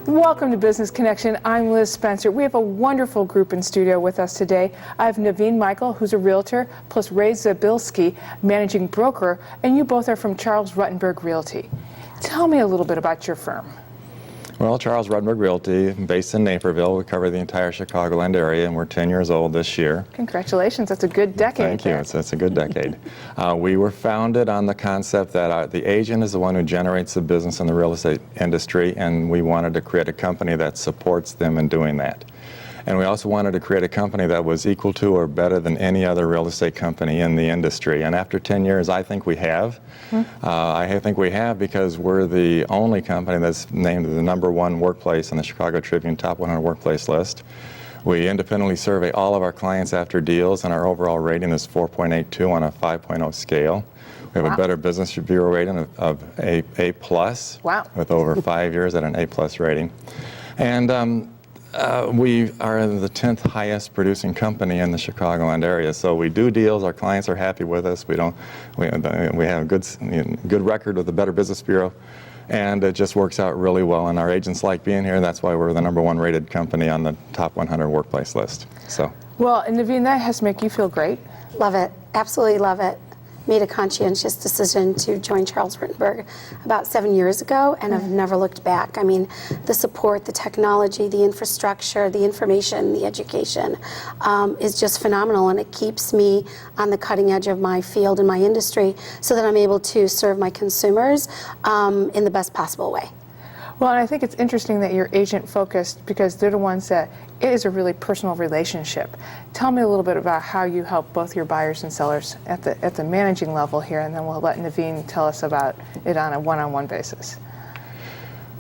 Welcome to Business Connection. I'm Liz Spencer. We have a wonderful group in studio with us today. I have Naveen Michael, who's a realtor, plus Ray Zabilski, managing broker, and you both are from Charles Rutenberg Realty. Tell me a little bit about your firm. Well, Charles Rutenberg Realty, based in Naperville. We cover the entire Chicagoland area, and we're 10 years old this year. Congratulations. That's a good decade. Thank you. It's a good decade. We were founded on the concept that the agent is the one who generates the business in the real estate industry, and we wanted to create a company that supports them in doing that. And we also wanted to create a company that was equal to or better than any other real estate company in the industry. And after 10 years, I think we have. I think we have because we're the only company that's named the #1 workplace on the Chicago Tribune Top 100 Workplace list. We independently survey all of our clients after deals, and our overall rating is 4.82 on a 5.0 scale. We have a Better Business Bureau rating of A+, with over 5 years at an A+ rating. And we are the 10th highest producing company in the Chicagoland area. So we do deals. Our clients are happy with us. We have a good record with the Better Business Bureau, and it just works out really well. And our agents like being here. That's why we're the #1 rated company on the top 100 workplace list. So. Well, and Naveen, that has to make you feel great. Love it. Absolutely love it. Made a conscientious decision to join Charles Rutenberg about 7 years ago, and I've never looked back. I mean, the support, the technology, the infrastructure, the information, the education is just phenomenal, and it keeps me on the cutting edge of my field and my industry so that I'm able to serve my consumers in the best possible way. Well, and I think it's interesting that you're agent focused because they're the ones that it is a really personal relationship. Tell me a little bit about how you help both your buyers and sellers at the managing level here, and then we'll let Naveen tell us about it on a one-on-one basis.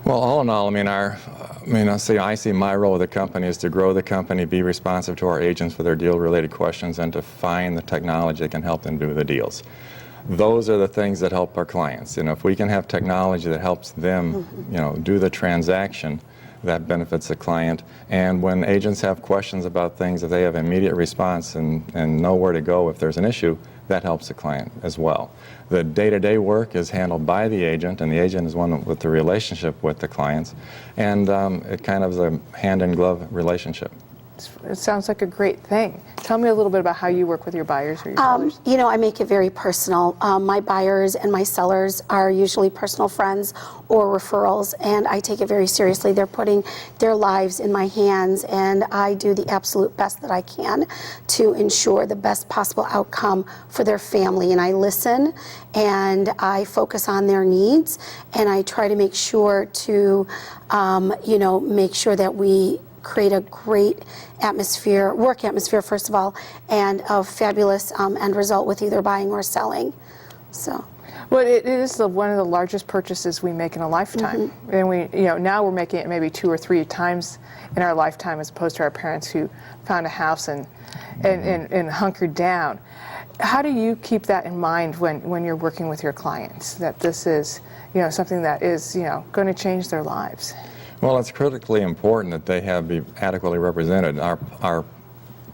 Well, all in all, I see my role with the company is to grow the company, be responsive to our agents for their deal-related questions, and to find the technology that can help them do the deals. Those are the things that help our clients. If we can have technology that helps them, do the transaction, that benefits the client. And when agents have questions about things, that they have immediate response and know where to go if there's an issue, that helps the client as well. The day-to-day work is handled by the agent, and the agent is one with the relationship with the clients. And it kind of is a hand-in-glove relationship. It sounds like a great thing. Tell me a little bit about how you work with your buyers or your sellers. I make it very personal. My buyers and my sellers are usually personal friends or referrals, and I take it very seriously. They're putting their lives in my hands, and I do the absolute best that I can to ensure the best possible outcome for their family. And I listen, and I focus on their needs, and I try to make sure to, make sure that we create a great atmosphere, work atmosphere first of all, and a fabulous end result with either buying or selling. So. Well, it is one of the largest purchases we make in a lifetime, and now we're making it maybe 2 or 3 times in our lifetime, as opposed to our parents who found a house and hunkered down. How do you keep that in mind when you're working with your clients, that this is something that is going to change their lives? Well, it's critically important that they be adequately represented. Our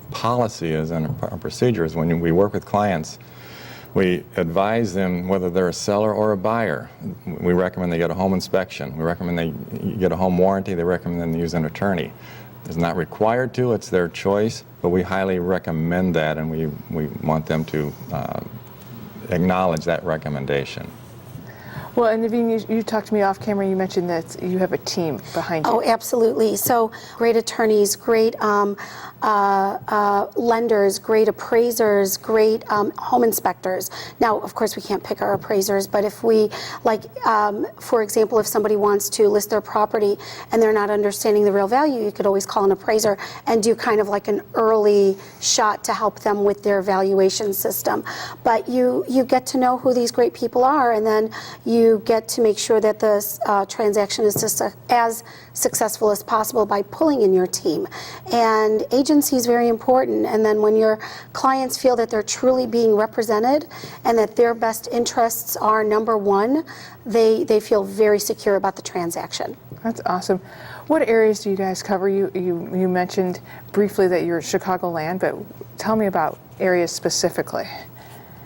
policy is, and our procedure is, when we work with clients, we advise them whether they're a seller or a buyer. We recommend they get a home inspection. We recommend they get a home warranty. They recommend they use an attorney. It's not required to, it's their choice, but we highly recommend that, and we want them to acknowledge that recommendation. Well, and Naveen, you talked to me off camera. You mentioned that you have a team behind you. Oh, absolutely. So great attorneys, great lenders, great appraisers, great home inspectors. Now, of course, we can't pick our appraisers, but if we, for example, if somebody wants to list their property and they're not understanding the real value, you could always call an appraiser and do kind of like an early shot to help them with their valuation system. But you get to know who these great people are, and then you get to make sure that the transaction is just as successful as possible by pulling in your team. And agency is very important. And then when your clients feel that they're truly being represented and that their best interests are #1, they feel very secure about the transaction. That's awesome. What areas do you guys cover? You mentioned briefly that you're Chicagoland, but tell me about areas specifically.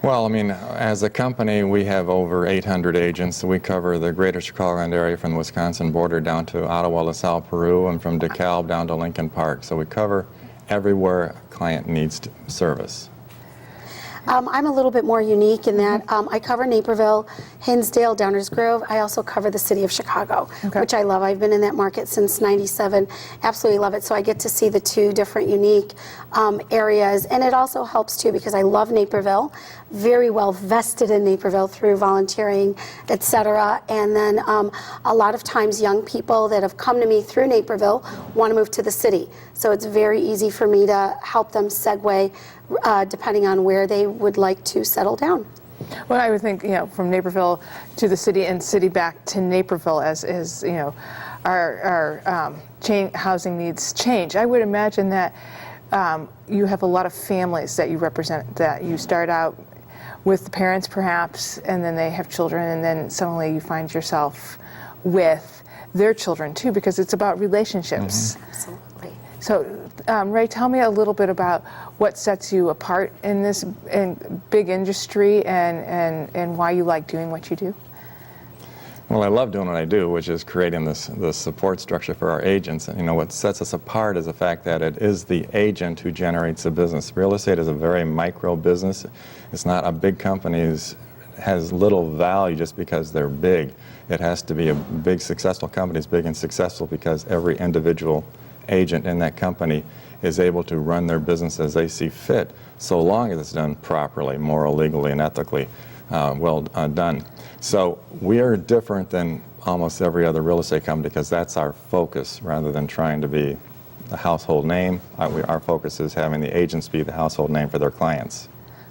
Well, I mean, as a company, we have over 800 agents. We cover the greater Chicagoland area from the Wisconsin border down to Ottawa, LaSalle, Peru, and from DeKalb down to Lincoln Park. So we cover everywhere a client needs service. I'm a little bit more unique in that I cover Naperville, Hinsdale, Downers Grove. I also cover the city of Chicago, which I love. I've been in that market since '97. Absolutely love it. So I get to see the two different unique areas. And it also helps too because I love Naperville, very well vested in Naperville through volunteering, etc. And then a lot of times young people that have come to me through Naperville want to move to the city. So it's very easy for me to help them segue depending on where they would like to settle down. Well, I would think, from Naperville to the city and city back to Naperville as our housing needs change. I would imagine that you have a lot of families that you represent, that you start out with the parents perhaps, and then they have children, and then suddenly you find yourself with their children too, because it's about relationships. Absolutely. So, Ray, tell me a little bit about what sets you apart in this big industry and why you like doing what you do. Well, I love doing what I do, which is creating this support structure for our agents. And, what sets us apart is the fact that it is the agent who generates the business. Real estate is a very micro business. It's not a big company has little value just because they're big. It has to be a big, successful company is big and successful because every individual agent in that company is able to run their business as they see fit, so long as it's done properly, moral, legally, and ethically well done. So we are different than almost every other real estate company because that's our focus rather than trying to be the household name. Our focus is having the agents be the household name for their clients.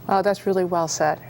Wow, that's really well said.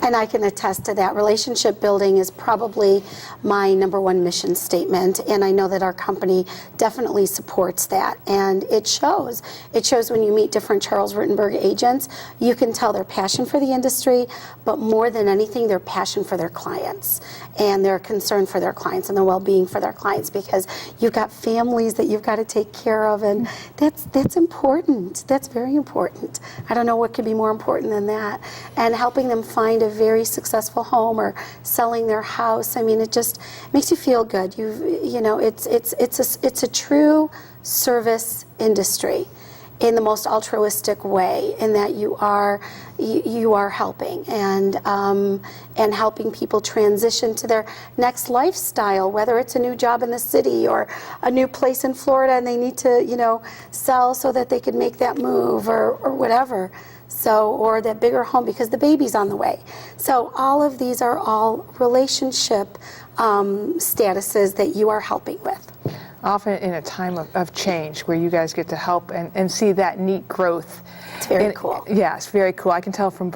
And I can attest to that. Relationship building is probably my #1 mission statement, and I know that our company definitely supports that. And it shows. It shows when you meet different Charles Rutenberg agents. You can tell their passion for the industry, but more than anything, their passion for their clients and their concern for their clients and the well-being for their clients, because you've got families that you've got to take care of, and that's important. That's very important. I don't know what could be more important than that. And helping them find a very successful home or selling their house. I mean, it just makes you feel good. It's a true service industry in the most altruistic way, in that you are helping and helping people transition to their next lifestyle, whether it's a new job in the city or a new place in Florida and they need to sell so that they can make that move or whatever. So, or that bigger home because the baby's on the way. So all of these are all relationship statuses that you are helping with. Often in a time of change where you guys get to help and see that neat growth. It's very cool. Yeah, it's very cool. I can tell from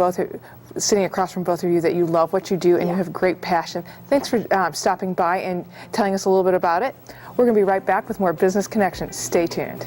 sitting across from both of you that you love what you do and you have great passion. Thanks for stopping by and telling us a little bit about it. We're going to be right back with more Business Connections. Stay tuned.